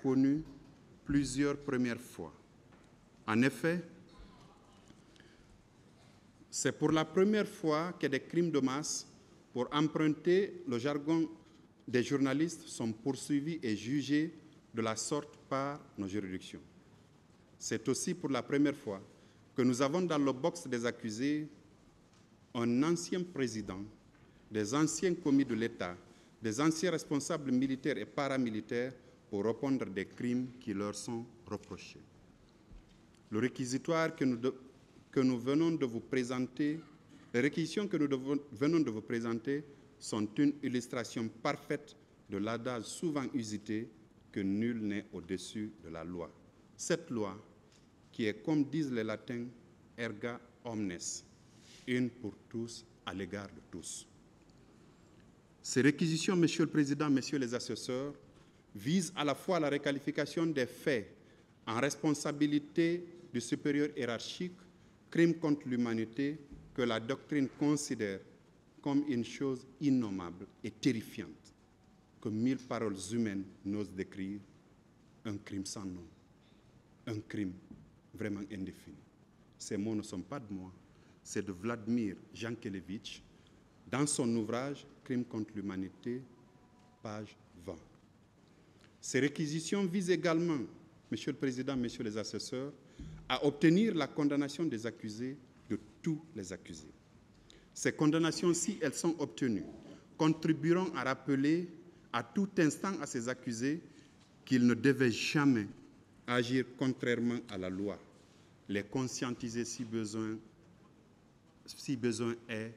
connu plusieurs premières fois. En effet, c'est pour la première fois que des crimes de masse, pour emprunter le jargon des journalistes, sont poursuivis et jugés de la sorte par nos juridictions. C'est aussi pour la première fois que nous avons dans le box des accusés un ancien président, des anciens commis de l'État, des anciens responsables militaires et paramilitaires pour répondre des crimes qui leur sont reprochés. Le réquisitoire que nous venons de vous présenter, les réquisitions que nous venons de vous présenter sont une illustration parfaite de l'adage souvent usité que nul n'est au-dessus de la loi. Cette loi qui est, comme disent les latins, erga omnes, une pour tous, à l'égard de tous. Ces réquisitions, Monsieur le Président, Messieurs les assesseurs, visent à la fois la requalification des faits en responsabilité du supérieur hiérarchique, crime contre l'humanité, que la doctrine considère comme une chose innommable et terrifiante, que 1000 paroles humaines n'osent décrire, un crime sans nom, un crime vraiment indéfini. Ces mots ne sont pas de moi, c'est de Vladimir Jankélévitch, dans son ouvrage « Crime contre l'humanité », page 20. Ces réquisitions visent également, Monsieur le Président, Messieurs les assesseurs, à obtenir la condamnation des accusés, de tous les accusés. Ces condamnations, si elles sont obtenues, contribueront à rappeler à tout instant à ces accusés qu'ils ne devaient jamais agir contrairement à la loi, les conscientiser si besoin est,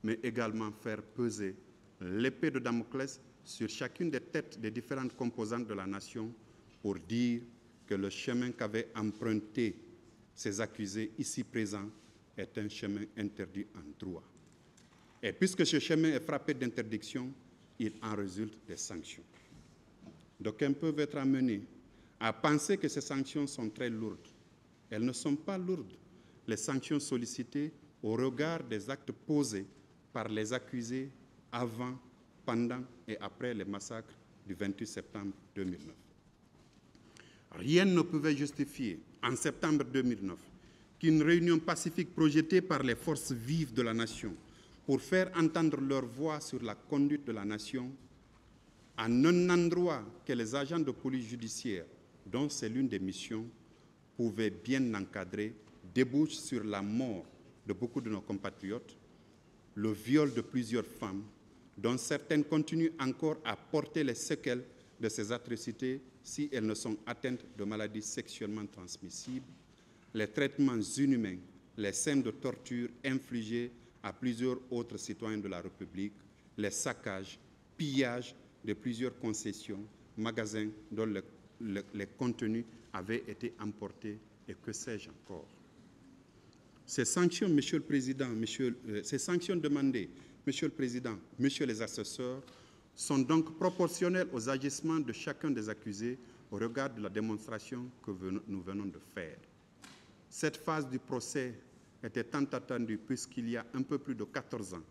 mais également faire peser l'épée de Damoclès sur chacune des têtes des différentes composantes de la nation pour dire que le chemin qu'avaient emprunté ces accusés ici présents est un chemin interdit en droit. Et puisque ce chemin est frappé d'interdiction, il en résulte des sanctions. D'aucuns peuvent être amenés à penser que ces sanctions sont très lourdes. Elles ne sont pas lourdes, les sanctions sollicitées au regard des actes posés par les accusés avant, pendant et après les massacres du 28 septembre 2009. Rien ne pouvait justifier, en septembre 2009, qu'une réunion pacifique projetée par les forces vives de la nation pour faire entendre leur voix sur la conduite de la nation, en un endroit que les agents de police judiciaire, dont c'est l'une des missions, pouvaient bien encadrer, débouche sur la mort de beaucoup de nos compatriotes, le viol de plusieurs femmes, dont certaines continuent encore à porter les séquelles de ces atrocités si elles ne sont atteintes de maladies sexuellement transmissibles, les traitements inhumains, les scènes de torture infligées à plusieurs autres citoyens de la République, les saccages, pillages de plusieurs concessions, magasins dont les contenus avaient été emportés et que sais-je encore. Ces sanctions, Monsieur le Président, ces sanctions demandées, Monsieur le Président, Messieurs les assesseurs, sont donc proportionnelles aux agissements de chacun des accusés au regard de la démonstration que nous venons de faire. Cette phase du procès était tant attendue puisqu'il y a un peu plus de 14 ans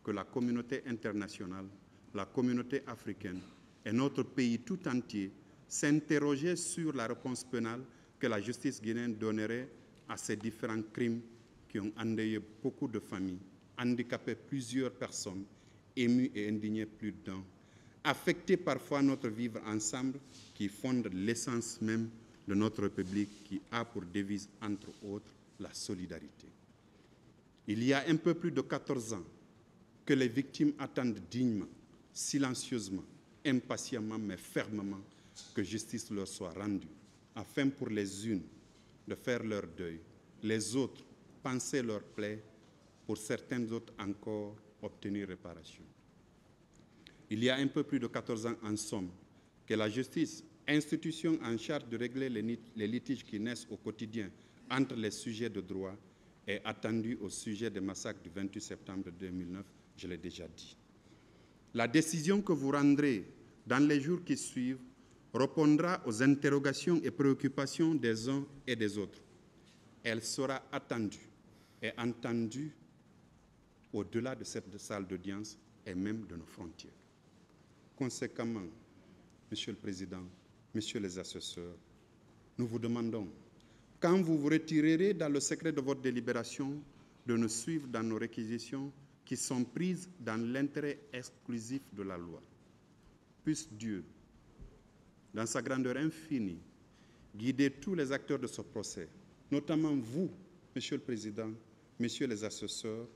que la communauté internationale, la communauté africaine et notre pays tout entier s'interrogeaient sur la réponse pénale que la justice guinéenne donnerait à ces différents crimes qui ont endeuillé beaucoup de familles, handicapé plusieurs personnes, ému et indigné plus d'un, affecté parfois notre vivre ensemble qui fonde l'essence même de notre République qui a pour devise, entre autres, la solidarité. Il y a un peu plus de 14 ans que les victimes attendent dignement, silencieusement, impatiemment mais fermement que justice leur soit rendue, afin pour les unes de faire leur deuil, les autres panser leurs plaies, pour certaines autres encore obtenir réparation. Il y a un peu plus de 14 ans en somme que la justice, institution en charge de régler les litiges qui naissent au quotidien entre les sujets de droit, est attendue au sujet des massacres du 28 septembre 2009, je l'ai déjà dit. La décision que vous rendrez dans les jours qui suivent répondra aux interrogations et préoccupations des uns et des autres. Elle sera attendue et entendue au-delà de cette salle d'audience et même de nos frontières. Conséquemment, Monsieur le Président, messieurs les assesseurs, nous vous demandons, quand vous vous retirerez dans le secret de votre délibération, de nous suivre dans nos réquisitions qui sont prises dans l'intérêt exclusif de la loi. Puisse Dieu, dans sa grandeur infinie, guider tous les acteurs de ce procès, notamment vous, Monsieur le Président, messieurs les assesseurs,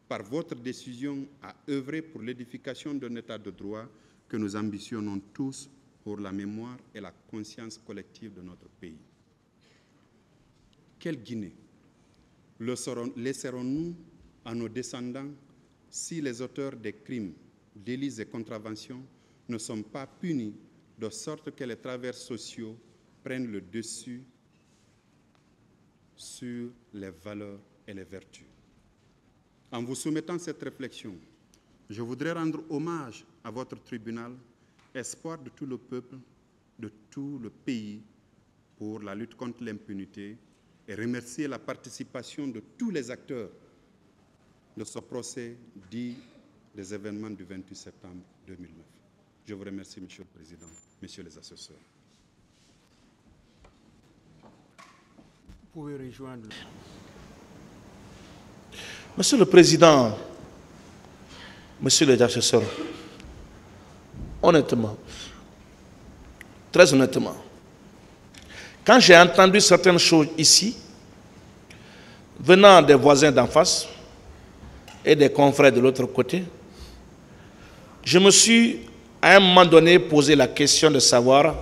par votre décision à œuvrer pour l'édification d'un État de droit que nous ambitionnons tous pour la mémoire et la conscience collective de notre pays. Quelle Guinée laisserons-nous à nos descendants si les auteurs des crimes, délits et contraventions ne sont pas punis de sorte que les travers sociaux prennent le dessus sur les valeurs et les vertus? En vous soumettant cette réflexion, je voudrais rendre hommage à votre tribunal, espoir de tout le peuple, de tout le pays, pour la lutte contre l'impunité et remercier la participation de tous les acteurs de ce procès dit des événements du 28 septembre 2009. Je vous remercie, Monsieur le Président, Messieurs les assesseurs. Vous pouvez rejoindre. Monsieur le Président, Monsieur les assesseurs, honnêtement, très honnêtement, quand j'ai entendu certaines choses ici, venant des voisins d'en face et des confrères de l'autre côté, je me suis à un moment donné posé la question de savoir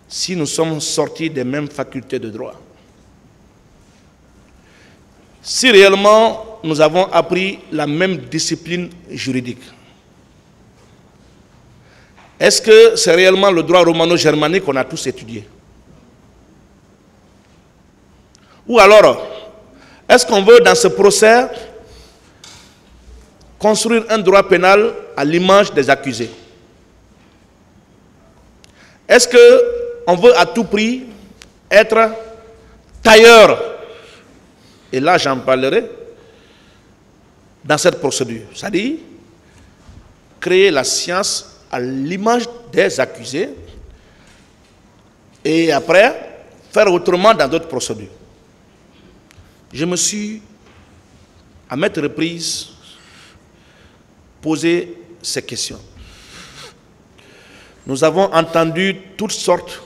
si nous sommes sortis des mêmes facultés de droit. Si réellement nous avons appris la même discipline juridique. Est-ce que c'est réellement le droit romano-germanique qu'on a tous étudié? Ou alors, est-ce qu'on veut dans ce procès construire un droit pénal à l'image des accusés? Est-ce qu'on veut à tout prix être tailleur? Et là, j'en parlerai dans cette procédure. C'est-à-dire créer la science à l'image des accusés et après faire autrement dans d'autres procédures. Je me suis, à maintes reprises, posé ces questions. Nous avons entendu toutes sortes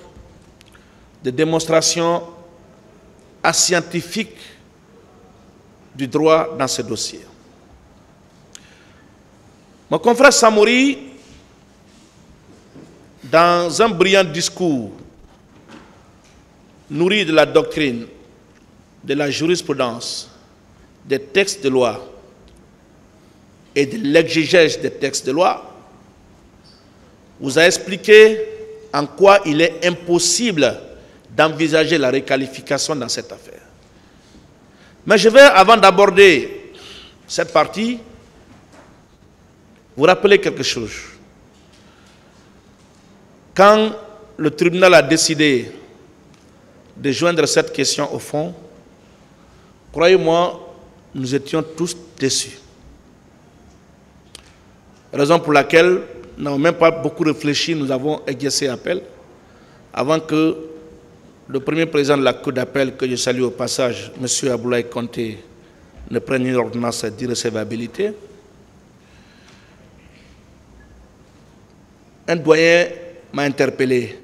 de démonstrations ascientifiques du droit dans ce dossier. Mon confrère Samori, dans un brillant discours nourri de la doctrine, de la jurisprudence, des textes de loi et de l'exégèse des textes de loi, vous a expliqué en quoi il est impossible d'envisager la requalification dans cette affaire. Mais je vais, avant d'aborder cette partie, vous rappeler quelque chose. Quand le tribunal a décidé de joindre cette question au fond, croyez-moi, nous étions tous déçus. Raison pour laquelle nous n'avons même pas beaucoup réfléchi, nous avons exercé appel avant que le premier président de la Cour d'appel, que je salue au passage, M. Aboulaye Conté, ne prenne une ordonnance d'irrecevabilité. Un doyen m'a interpellé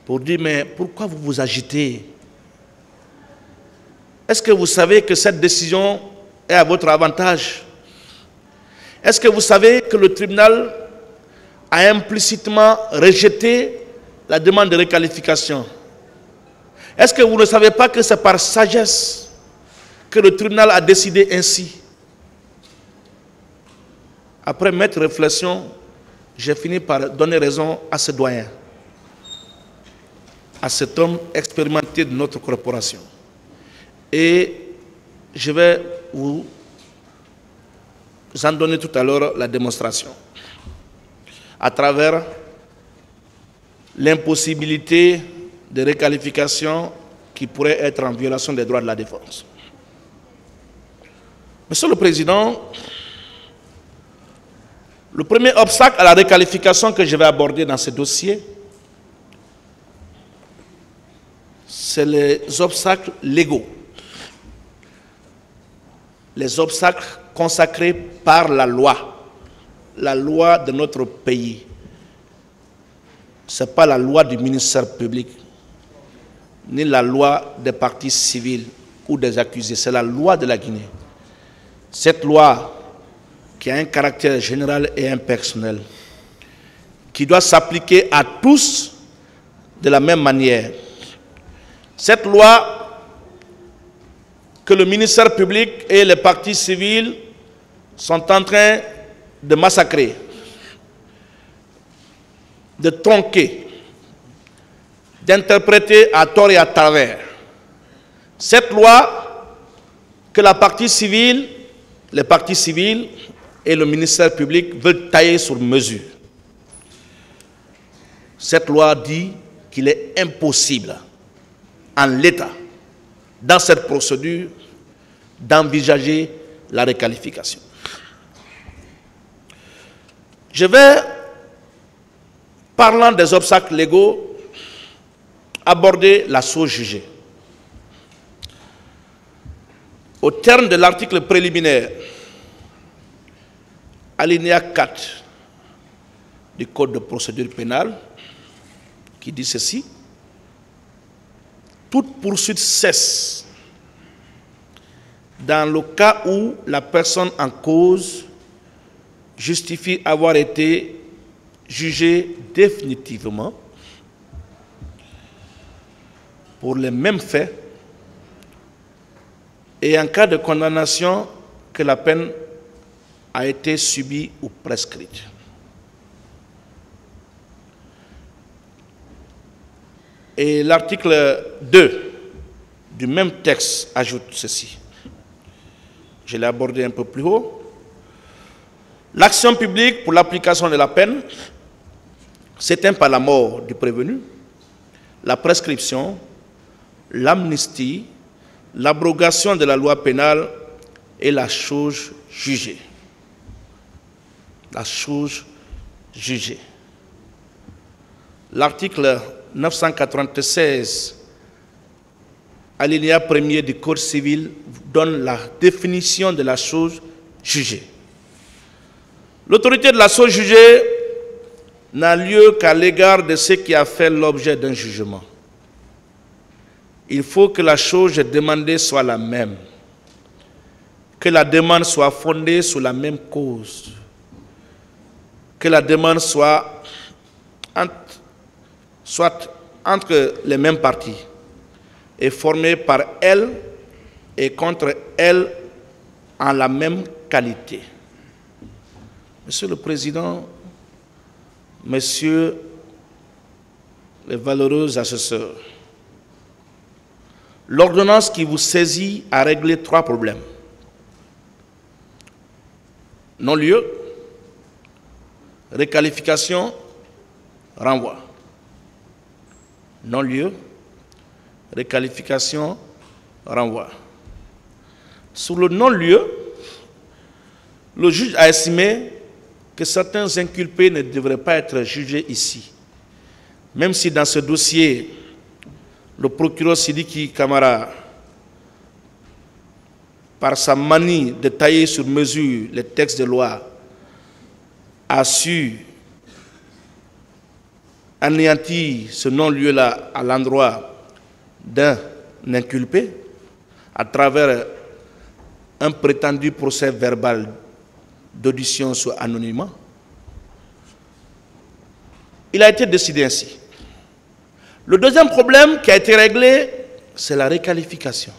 pour dire, mais pourquoi vous vous agitez? Est-ce que vous savez que cette décision est à votre avantage? Est-ce que vous savez que le tribunal a implicitement rejeté la demande de requalification? Est-ce que vous ne savez pas que c'est par sagesse que le tribunal a décidé ainsi? Après maintes réflexions, j'ai fini par donner raison à ce doyen, à cet homme expérimenté de notre corporation. Et je vais vous en donner tout à l'heure la démonstration, à travers l'impossibilité de requalification qui pourrait être en violation des droits de la défense. Monsieur le Président, le premier obstacle à la requalification que je vais aborder dans ce dossier c'est les obstacles légaux. Les obstacles consacrés par la loi de notre pays. Ce n'est pas la loi du ministère public, ni la loi des partis civils ou des accusés, c'est la loi de la Guinée. Cette loi qui a un caractère général et impersonnel, qui doit s'appliquer à tous de la même manière. Cette loi que le ministère public et les partis civils sont en train de massacrer, de tronquer, d'interpréter à tort et à travers. Cette loi que les partis civils et le ministère public veulent tailler sur mesure. Cette loi dit qu'il est impossible, en l'état, dans cette procédure, d'envisager la requalification. Je vais, parlant des obstacles légaux, aborder la chose jugée. Au terme de l'article préliminaire, alinéa 4 du Code de procédure pénale, qui dit ceci: toute poursuite cesse dans le cas où la personne en cause justifie avoir été jugée définitivement pour les mêmes faits et en cas de condamnation que la peine a été subie ou prescrite. Et l'article 2 du même texte ajoute ceci. Je l'ai abordé un peu plus haut. L'action publique pour l'application de la peine s'éteint par la mort du prévenu, la prescription, l'amnistie, l'abrogation de la loi pénale et la chose jugée. La chose jugée. L'article 996, alinéa 1er du Code civil, donne la définition de la chose jugée. L'autorité de la chose jugée n'a lieu qu'à l'égard de ce qui a fait l'objet d'un jugement. Il faut que la chose demandée soit la même, que la demande soit fondée sur la même cause, que la demande soit entre les mêmes parties et formée par elle et contre elle en la même qualité. Monsieur le Président, Messieurs les valeureux assesseurs, l'ordonnance qui vous saisit a réglé 3 problèmes. Non-lieu, requalification, renvoi. Non-lieu, requalification, renvoi. Sur le non-lieu, le juge a estimé que certains inculpés ne devraient pas être jugés ici. Même si dans ce dossier, le procureur Sidiki Camara, par sa manie de tailler sur mesure les textes de loi, a su anéantir ce non-lieu-là à l'endroit d'un inculpé à travers un prétendu procès verbal d'audition sur anonymat. Il a été décidé ainsi. Le deuxième problème qui a été réglé, c'est la requalification.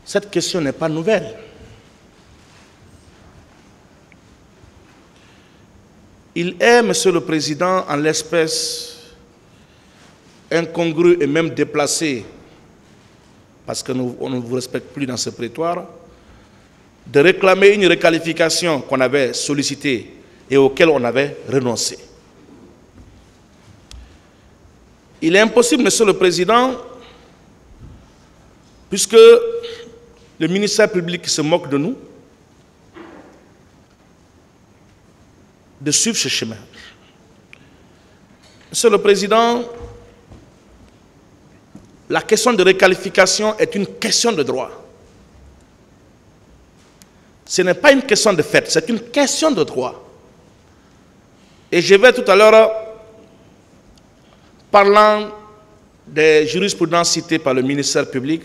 Cette question n'est pas nouvelle. Il est, Monsieur le Président, en l'espèce incongru et même déplacé, parce qu'on ne vous respecte plus dans ce prétoire, de réclamer une requalification qu'on avait sollicitée et auquel on avait renoncé. Il est impossible, Monsieur le Président, puisque le ministère public se moque de nous, de suivre ce chemin. Monsieur le Président, la question de requalification est une question de droit. Ce n'est pas une question de fait, c'est une question de droit. Et je vais tout à l'heure, parlant des jurisprudences citées par le ministère public,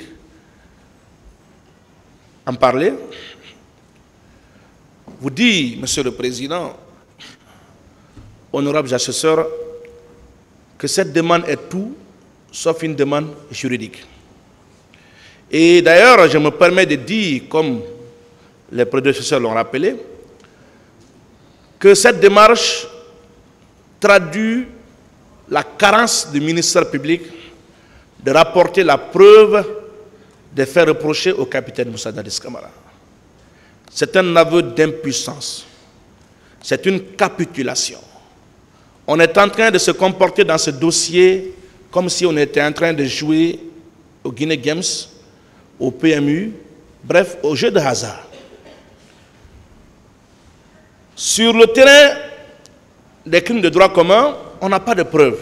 en parler. Vous dites, Monsieur le Président, honorable assesseur, que cette demande est tout sauf une demande juridique. Et d'ailleurs, je me permets de dire, comme les prédécesseurs l'ont rappelé, que cette démarche traduit la carence du ministère public de rapporter la preuve des faits reprochés au capitaine Moussa Dadis Camara. C'est un aveu d'impuissance. C'est une capitulation. On est en train de se comporter dans ce dossier comme si on était en train de jouer au Guinée Games, au PMU, bref, au jeu de hasard. Sur le terrain des crimes de droit commun, on n'a pas de preuves.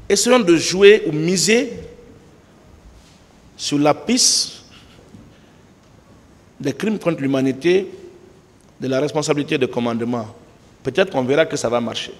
Essayons de jouer ou miser sur la piste des crimes contre l'humanité, de la responsabilité de commandement. Peut-être qu'on verra que ça va marcher.